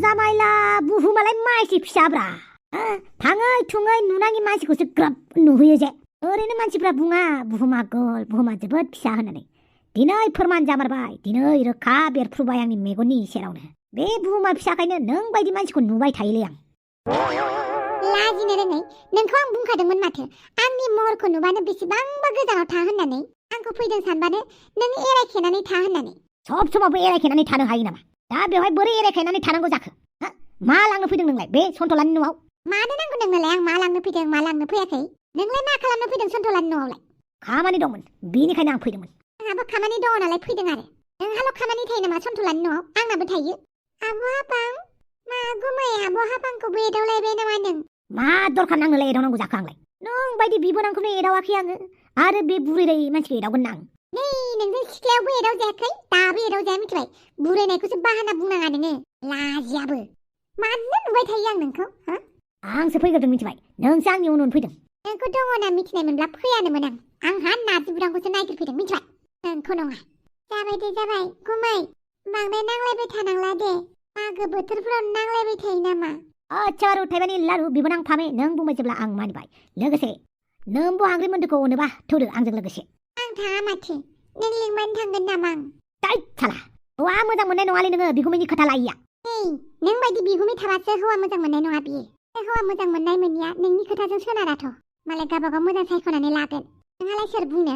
जामाइला बुहुमालाय मानसि फिसाब्रा थाङै थुङै नुनाङि मानसिखौसो ग्राब नुहैयो जे ओरैनो मानसिफ्रा बुङा बुहुमा गोल बुहुमा जोबोद फिसा होननानै दिनै फोरमान जामारबाय दिनै रोखा बेरफ्रुबाय आंनि मेगननि सेरावनो बे बुहुमा फिसाखायनो नों बायदि मानसिखौ नुबाय थायोलै आं लाजिनो रोङै नोंखौ आं बुंखादोंमोन माथो आंनि महरखौ नुबानो बेसेबांबा गोजानाव था होननानै आंखौ फैदों सानबानो नों एरायखेनानै था होननानै सब समावबो एरायखेनानै थानो हायो नामा दा बेवहाय बोरै एरायखेनानै थानांगौ जाखो मा लांनो फैदों नोंलाय बे सन्थलानि न'आव मानो नांगौ नोंनोलाय आं मा लांनो फैदों मा लांनो फैयाखै नोंलाय मा खालामनो फैदों सन्थलानि न'आवलाय खामानि दंमोन बेनिखायनो आं फैदोंमोन आंहाबो खामानि दङ नालाय फैदों आरो नोंहाल' खामानि थायो नामा सन्थलानि न'आव आंनाबो थायो आब' हाबां मा गुमै आब' हाबांखौबो एदावलायबाय नामा नों मा दरखार नांनोलाय एदावनांगौ जाखो आंलाय नों बायदि बिबोनांखौनो एदावाखै आङो आरो बे बुरैराय मानसिखौ एदावगोन ना आं नै नोंजों सिख्लायावबो एदावजायाखै दाबो एदावजाया मिथिबाय बुरायनायखौसो बाहाना बुंनाङा नोङो लाजियाबो मानो नुबाय थायो आं नोंखौ आंसो फैग्रोदों मिथिबाय नोंसो आंनि उन उन फैदों नोंखौ दङ होनना मिथिनाय मोनब्ला फैयानोमोन आंहा नार्जि बुदांखौसो नागिरफैदों मिथिबाय नोंखौ नङा जाबाय दे जाबाय गुमै बांद्राय नांलायबाय थानांला दे मागो बोथोरफोराव नांलायबाय थायो नामा चारु थाइबानि लारु बिबोनां फामे नों बुंबाय जेब्ला आं मानिबाय लोगोसे नोंबो आंग्रि मोन्दोखौ अनोबा थौदो आंजों लोगोसे आं थाङा माथो नों लिंबानो थांगोन नामा आं दाइट साला हौवा मोजां मोननाय नङालै नोङो बिगुमैनि खोथा लायिया नों बायदि बिगुमै थाबासो हौवा मोजां मोननाय नङा बियो हौवा मोजां मोननाय मोनैया नोंनि खोथाजों सोनाराथ' मालाय गावबागाव मोजां सायख'नानै लागोन नोंहालाय सोर बुंनो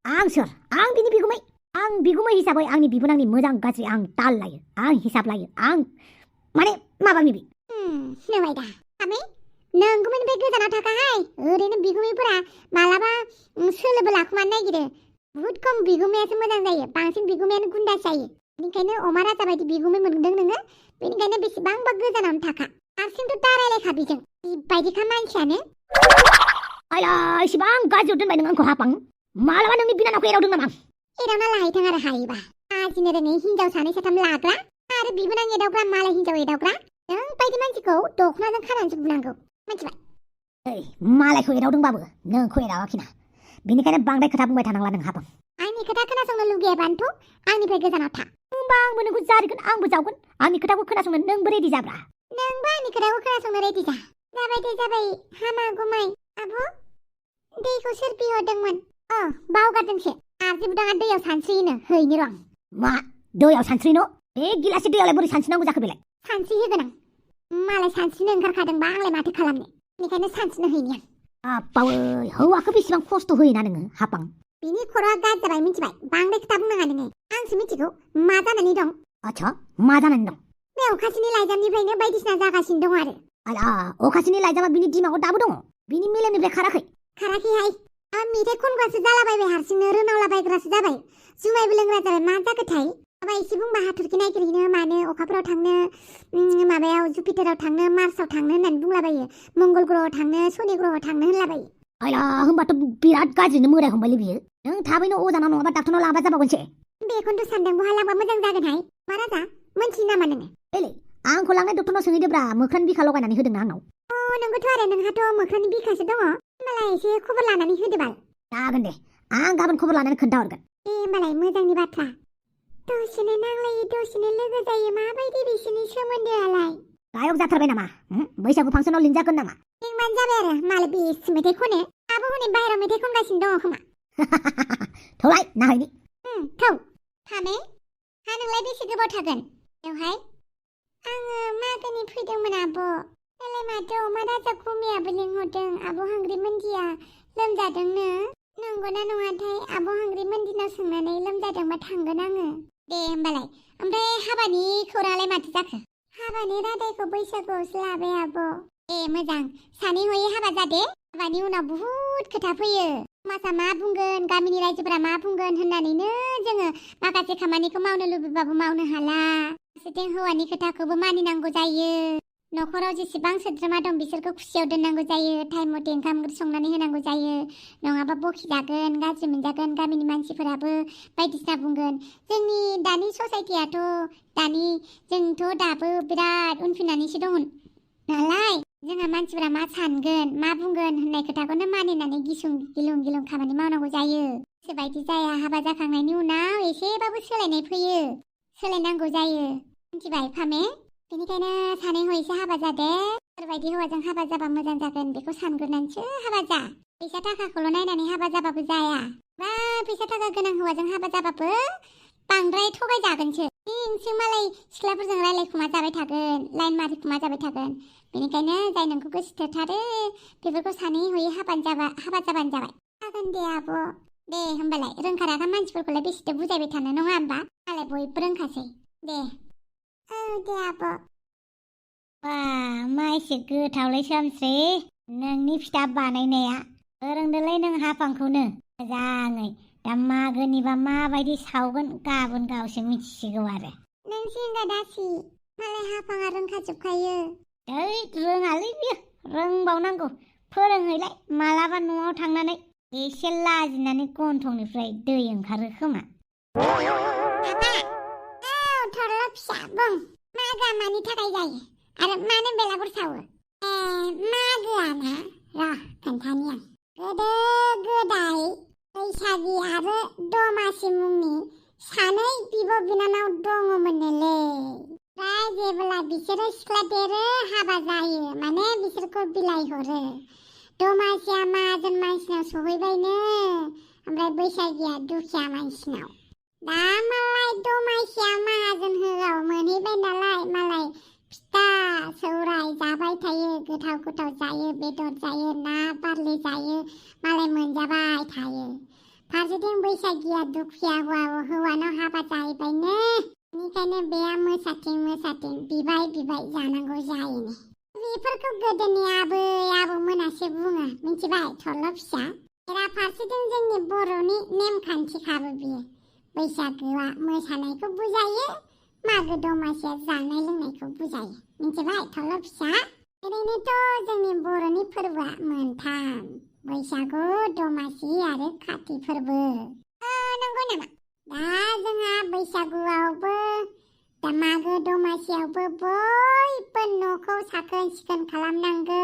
आं सोर आं बिनि बिगुमै आं बिगुमै हिसाबै आंनि बिबोनांनि मोजां गाज्रि आं ताल लायो आं हिसाब लायो आं माने माबानि बि नुबाय दा आमै नों गुबुननिफ्राय गोजानाव थाखाहाय ओरैनो बिगुमैफोरा मालाबा सोलोबो लाखुमानो नागिरो बुहुद खम बिगुमैयासो मोजां जायो बांसिन बिगुमैयानो गुन्दा जायो बेनिखायनो अमा राजा बायदि बिगुमै मोनदों नोङो बेनिखायनो बेसेबांबा गोजानावनो थाखा हारसिंथ' दारायलायखा बिजों बेबायदिखा मानसियानो आइला इसेबां गाज्रियाव दोनबाय नों आंखौ हापां मालाबा नोंनि बिनानावखौ एरावदों नामा एरावना लाहैथों आरो हायोबा आजिनो रोङै हिनजाव सानै साथाम लाग्रा आरो बिबोनां एदावग्रा मालाय हिनजाव एदावग्रा नों बायदि मानसिखौ दख'नाजों खानानैसो बुनांगौ मिथिबाय मालायखौ एदावदोंबाबो नोंखौ एदावाखैना बेनिखायनो बांद्राय खोथा बुंबाय थानांला नों हापां आंनि खोथा खोनासंनो लुगैयाबानोथ' आंनिफ्राय गोजानाव था होमबा आंबो नोंखौ जारिगोन आंबो जावगोन आंनि खोथाखौ खोनासंनो नोंबो रेडि जाब्रा नोंबो आंनि खोथाखौ खोनासंनो रेडि जा जाबाय दे जाबाय हामा गुमै आब' दैखौ सोर बिहरदोंमोन बावगारदोंसो नार्जि बुदाङा दैयाव सानस्रियोनो हैनो रं मा दैयाव सानस्रिनो बे गिलाससे दैयावलाय बोरै सानस्रिनांगौ जाखो बेलाय सानस्रि होगोन आं मालाय सानस्रिनो ओंखारखादोंबा आंलाय माथो खालामनो बेनिखायनो सानस्रिनो हैनि आं आब्बावै हौवाखौ बेसेबां खस्थ' होयोना नोङो हापां बिनि खर'आ गाज्रि जाबाय मिथिबाय बांद्राय खोथा बुंनाङा नोङो आंसो मिथिगौ मा जानानै दं आच्छा मा जानानै दं बे अखासिनि लाइजामनिफ्रायनो बायदिसिना जागासिनो दं आरो आला अखासिनि लाइजामा बिनि दिमागाव दाबो दङ बिनि मेलेमनिफ्राय खाराखैहाय मेथाइ खनग्रासो जालाबायबाय हारसिंनो रोनावलाबायग्रासो जाबाय जुमायबो लोंग्रा जाबाय मा जाखोथाय माबा एसे बुंबा हाथरखि नागिरहैनो मानो अखाफोराव थांनो माबायाव जुपिटाराव थांनो मार्सआव थांनो होननानै बुंलाबायो मंगल ग्रहआव थांनो शनि ग्रहआव थांनो होनलाबायो आयला होमबाथ' बिराद गाज्रिनो मोदाय हमबायलै बियो नों थाबैनो अजानाव नङाबा डाक्टरनाव लांबा जाबावगोनसो बेखौनोथ' सानदों बहा लांबा मोजां जागोनहाय मा राजा मोनथियो नामा नोङो एलै आंखौ लांनाय डक्टरनाव सोंहैदोब्रा मोख्रानि बिखा लगायनानै होदोंना आंनाव नोंगौथ' आरो नोंहाथ' मोख्रानि बिखासो दङ होमबालाय एसे खबर लानानै होदो बाल जागोन दे आं गाबोन खबर लानानै खोन्थाहरगोन दे होमबालाय मोजांनि बाथ्रा दसेनो नांलायो दसेनो लोगो जायो माबायदि बिसोरनि सोमोन्दोआलाय गायक जाथारबाय नामा बैसागु फांसनाव लिंजागोन नामा लिंबानो जाबाय आरो मालाय बेसे मेथाइ खनो आबो हनै बाहेरायाव मेथाइ खनगासिनो दङ खोमा थौलाय नाहैनि थौ फामे हा नोंलाय बेसे गोबाव थागोन बेवहाय आङो मागोनि फैदोंमोन आब' दालाय माथो अमा राजा गुमैयाबो लिंहरदों आब' हांग्रि मोनदिया लोमजादोंनो नंगौना नङाथाय आब' हांग्रि मोनदिनाव सोंनानै लोमजादोंबा थांगोन आङो दे होमबालाय ओमफ्राय हाबानि खौराङालाय माथो जाखो हाबानि रादायखौ बैसागुआवसो लाबाय आब' मोजां सानै हयै हाबा जादे हाबानि उनाव बुहुद खोथा फैयो समाजा मा बुंगोन गामिनि रायजोफोरा मा बुंगोन होननानैनो जोङो माखासे खामानिखौ मावनो लुबैबाबो मावनो हाला फारसेथिं हौवानि खोथाखौबो मानिनांगौ जायो न'खराव जेसेबां सोद्रोमा दं बिसोरखौ खुसियाव दोननांगौ जायो टाइम मथे ओंखाम ओंख्रि संनानै होनांगौ जायो नङाबा बखिजागोन गाज्रि मोनजागोन गामिनि मानसिफोराबो बायदिसिना बुंगोन जोंनि दानि ससाइटियाथ' जोंथ' दाबो बिराद उनफिननानैसो दङ नालाय जोंहा मानसिफोरा मा सानगोन मा बुंगोन होननाय खोथाखौनो मानिनानै गिलुं खामानि मावनांगौ जायो गोसोबायदि जाया हाबा जाखांनायनि उनाव एसेबाबो सोलायनाय फैयो सोलायनांगौ जायो मिथिबाय फामे बेनिखायनो सानै हयैसो हाबा जादो। सोरबायदि हौवाजों हाबा जाबा मोजां जागोन बेखौ सानग्रोनानैसो हाबा जा। फैसा थाखाखौल' नायनानै हाबा जाबाबो जाया। बा फैसा थाखा गोनां हौवाजों हाबा जाबाबो बांद्राय थगायजागोनसो। नोंसो मालाय सिख्लाफोरजों रायलायखुमा जाबाय थागोन, लाइन मारिखुमा जाबाय थागोन। बेनिखायनो जाय नोंखौ गोसो थोथारो बेफोरखौ सानै हयै हाबा जाबानो जाबाय। जागोन दे आब'। दे होमबालाय रोंखा राखा मानसिफोरखौलाय बेसेथो बुजायबाय थानो नङा होमबा? मालाय बयबो रोंखासै। दे। औ दे आब'। बा मा एसे गोथावलै सोमस्रि नोंनि फिथा बानायनाया। फोरोंदोलै नों हाफांखौनो मोजाङै। दा मागोनिबा माबायदि सावगोन गाबोन गावसो मिथिसिगौ आरो। नों जिंगा दासि, मालाय हाफाङा रोंखाजोबखायो। रोङालै बियो, रोंबावनांगौ। फोरोंहैलाय मालाबा न'आव थांनानै एसे लाजिनानै गन्थंनिफ्राय दै ओंखारो खोमा। आफा, औ थरल' फिसा बुं, मागोआ मानि थाखाय जायो आरो मानो बेलागुर सावो? मागोआ ना, र' खोन्थानि आं। गोदो गोदाय बैसागि आरो दमासि मुंनि सानै बिब' बिनानाव दङमोननोलै। ओमफ्राय जेब्ला बिसोरो सिख्ला देरो हाबा जायो, माने बिसोरखौ बिलाइ हरो। दमासिया माहाजोन मानसिनाव सहैबायनो, ओमफ्राय बैसागिया दुखिया मानसिनाव। दा मालाय दमासिया माहाजोन होआव मोनहैबाय नालाय, मालाय फिथा सौराय जाबाय थायो, गोथाव गोथाव जायो, बेदर जायो, ना बारलि जायो, मालाय मोनजाबाय थायो। फारसेथिं बैसागिया दुखिया हौवानाव हाबा जाहैबायनो, बेनिखायनो बेहा मोसाथिं बिबाय जानांगौ जायोनो। बेफोरखौ गोदोनि आबै आबौमोनासो बुङो, मिथिबाय थरल' फिसा? एरा फारसेथिं जोंनि बर'नि नेमखान्थिखाबो बियो। बैसागोआ मोसानायखौ बुजायो, मागो दमासिया जानाय लोंनायखौ बुजायो, मिथिबाय थरल' फिसा? ओरैनोथ' जोंनि बर'नि फोरबोआ मोनथाम, बैसागु, दमासि आरो काति फोरबो। नंगौ नामा? दा जोंहा बैसागुआवबो, दा मागो दमासियावबो बयबो न'खौ साखोन सिखोन खालामनांगौ,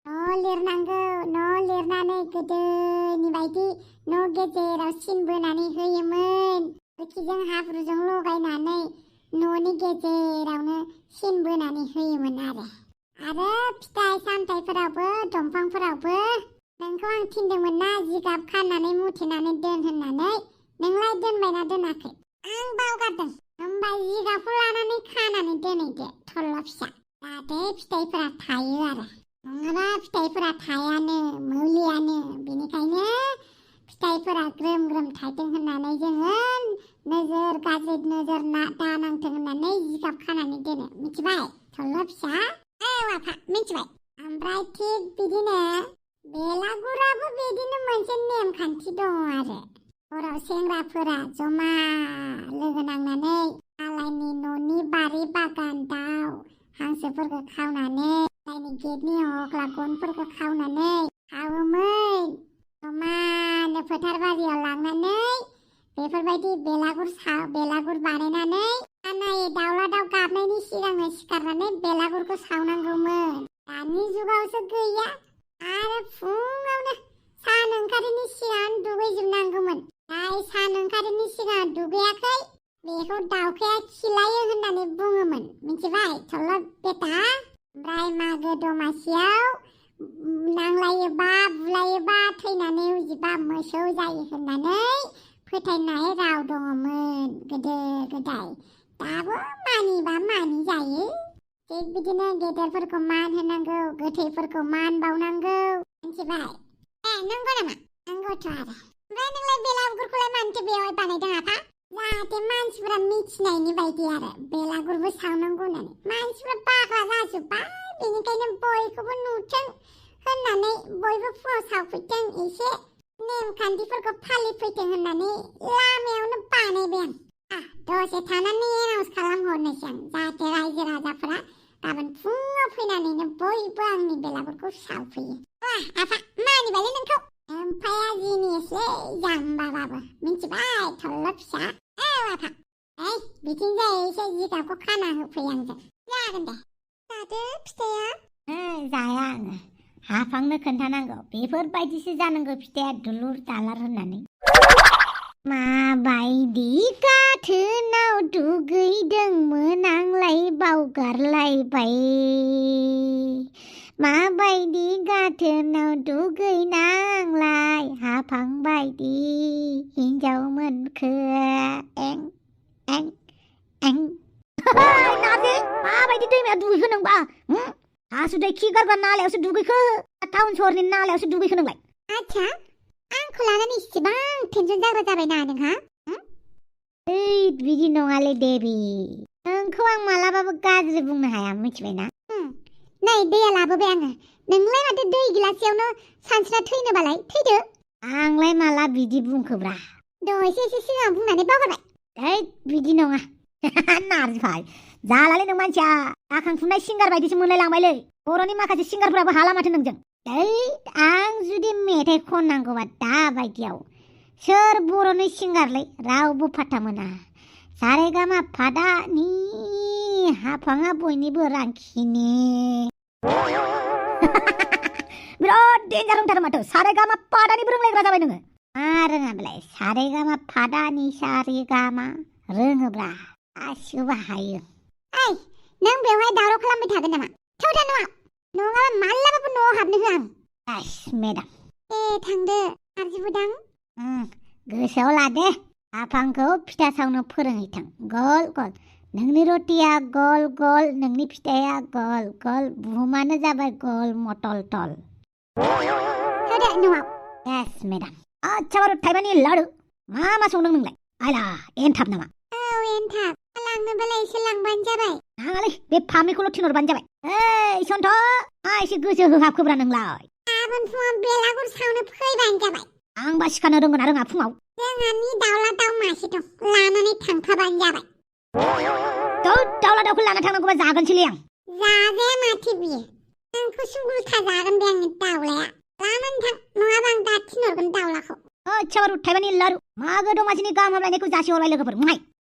न' लिरनांगौ, न' लिरनानै गोदोनि बायदि न' गेजेराव सिन बोनानै होयोमोन। गोखिजों हाब्रुजों लगायनानै न'नि गेजेरावनो सिन बोनानै होयोमोन आरो फिथाइ सामथाइफोरावबो दंफांफोरावबो नोंखौ आं थिनदोंमोन ना जिगाब खानानै मुथेनानै दोन होननानै, नोंलाय दोनबायना दोनाखै? आं बावगारदों। होमबा जिगाबखौ लानानै खानानै दोनहैदो थरल' फिसा, जाहाथे फिथाइफोरा थायो आरो। नङाबा फिथाइफोरा थायानो, मोलियानो। बेनिखायनो फिथाइफोरा ग्रोम ग्रोम थायथों होननानै जोङो गाज्रि नोजोर दानांथों होननानै जिगाब खानानै दोनो, मिथिबाय थरल' फिसा? औ आफा, मिथिबाय। ओमफ्राय थिग बिदिनो बेलागुराबो बिदिनो मोनसे नेमखान्थि दङ आरो। बर' सेंग्राफोरा जमा लोगो नांनानै मालायनि न'नि बारि बागान दाउ हांसोफोरखौ खावनानै, जायनि गेटनि हख्ला गनफोरखौ खावनानै खावोमोन। जमानो फोथार बारियाव लांनानै बेफोरबायदि बेलागुर बानायनानै अखानायै दाउला दाउ गाबनायनि सिगांनो सिखारनानै बेलागुरखौ सावनांगौमोन। दानि जुगावसो गैया, आरो फुङावनो सान ओंखारिनि सिगां दुगैजोबनांगौमोन। जाय सान ओंखारिनि सिगां दुगैयाखै बेखौ दाउखाया खिलायो होननानै बुङोमोन, मिथिबाय थरल' बेटा? ओमफ्राय मागो दमासियाव नांलायोबा बुलायोबा थैनानै उजिबा मोसौ जायो होननानै फोथायनाय राव दङमोन गोदो गोदाय। दाबो मानिबा मानि जायो। थिग बिदिनो गेदेरफोरखौ मान होनांगौ, गोथैफोरखौ मान बावनांगौ, मिथिबाय? नंगौ नामा? नंगौथ' आरो। ओमफ्राय नोंलाय बेलागुरखौलाय मानोथो बेवहाय बानायदों आफा? जाहाथे मानसिफोरा मिथिनायनि बायदि आरो, बेलागुरबो सावनांगौ होननानै। मानसिफ्रा बाग्रा जाजोब्बाय, बेनिखायनो बयखौबो नुथों होननानै बयबो फुङाव सावफैथों, एसे नेमखान्थिफोरखौ फालिफैथों होननानै लामायावनो बानायबाय आं। दसे थानानै एनाउन्स खालामहरनोसै आं, जाहाथे रायजो राजाफोरा गाबोन फुङाव फैनानैनो बयबो आंनि बेलागुरखौ सावफैयो। आफा, मानिबायलै नोंखौ? ओमफ्राय जिनिसलै जाम्बाबाबो, मिथिबाय थरल' फिसा? औ आफा। बिथिंजाय एसे जिगाबखौ खाना होफै आंजों। जागोन दे। जादो फिथाइया? जाया आङो। हाफांनो खोन्थानांगौ, बेफोरबायदिसो जानांगौ फिथाइया दुलुर दालार होननानै। माबायदि गाथोनाव दुगैदोंमोन आंलाय बावबाय बावगारलायबाय माबायदि गाथोनाव दुगैनांलाय हाफांबायदि हिन्जाव मोनखो एं एं एं नाजे माबायदि दैमाया दुगैखो नोंबा हासुदै खि गारग्रा नालायावसो दुगैखो टाउन सहरनि नालायावसो दुगैखो नोंलाय आच्छा आंखौ लानानै इसेबां टेनसन जाग्रा जाबायना नोंहा ओइ बिदि नङालै देबि नोंखौ आं मालाबाबो गाज्रि बुंनो हाया मिथिबायना नै दैया लाबोबाय आङो नोंलाय माथो दै गिलासेयावनो सानस्रिना थैनोबालाय थैदो आंलाय माला बिदि बुंखोब्रा दहायसो एसे सिगां बुंनानै बावगारबाय ओइ बिदि नङा नारजिफाय जालालै नों मानसिया जाखांफुनाय सिंगार बायदिसो मोनलायलांबायलै बर'नि माखासे सिंगारफोराबो हाला माथो नोंजों आं जुदि मेथाइ खननांगौबा दा बायदियाव सोर बर'नि सिंगारलै रावबो फाथा मोना सारेगामा फादानि हाफाङा बयनिबो रांखिनि बिराद डेन्जार रोंथारो माथो सारेगामा फादानिबो रोंलायग्रा जाबाय नोङो मा रोङा बेलाय सारेगामा फादानि सारेगामा रोङोब्रा गासिबो हायो ओइ नों बेवहाय दावराव खालामबाय थागोन नामा थौदा नङाबा मालाबाबो न'आव हाबनो होआ आं मेडाम थांदो नारजि बुदां गोसोआव लादे आफांखौ फिथा सावनो फोरोंहैथों गल गल नोंनि रटिया गल गल नोंनि फिथाया गल गल बुहुमानो जाबाय गल मटल टल थौदो न'आव यस मेडाम आच्छा बारु थाइबानि लाडु मा संदों नोंलाय आयला एनथाब नामा एनथाब लांनोबालाय एसे लांबानो जाबाय नाङालै बे फामिखौल' थिनहरबानो जाबाय ओइ सन्थ मा एसे गोसो होहाबखोब्रा नोंलाय गाबोन फुङाव बेलागुर सावनो फैबानो जाबाय आंबा सिखारनो रोंगोना रोङा फुङाव जोंहानि दाउला दाउ मासे दं लानानै थांफाबानो जाबाय दाउला दाउखौ लाना थांनांगौबा जागोनसैलै आं जाजाया माथो बियो आंखौसो उल्था जागोन बे आंनि दाउलाया लानानै थां नङाबा आं दा थिनहरगोन दाउलाखौ आच्छा बारु थाइबानि लाडु मागो दमासिनि गाहाम हामलायनायखौ जासिहरबाय लोगोफोर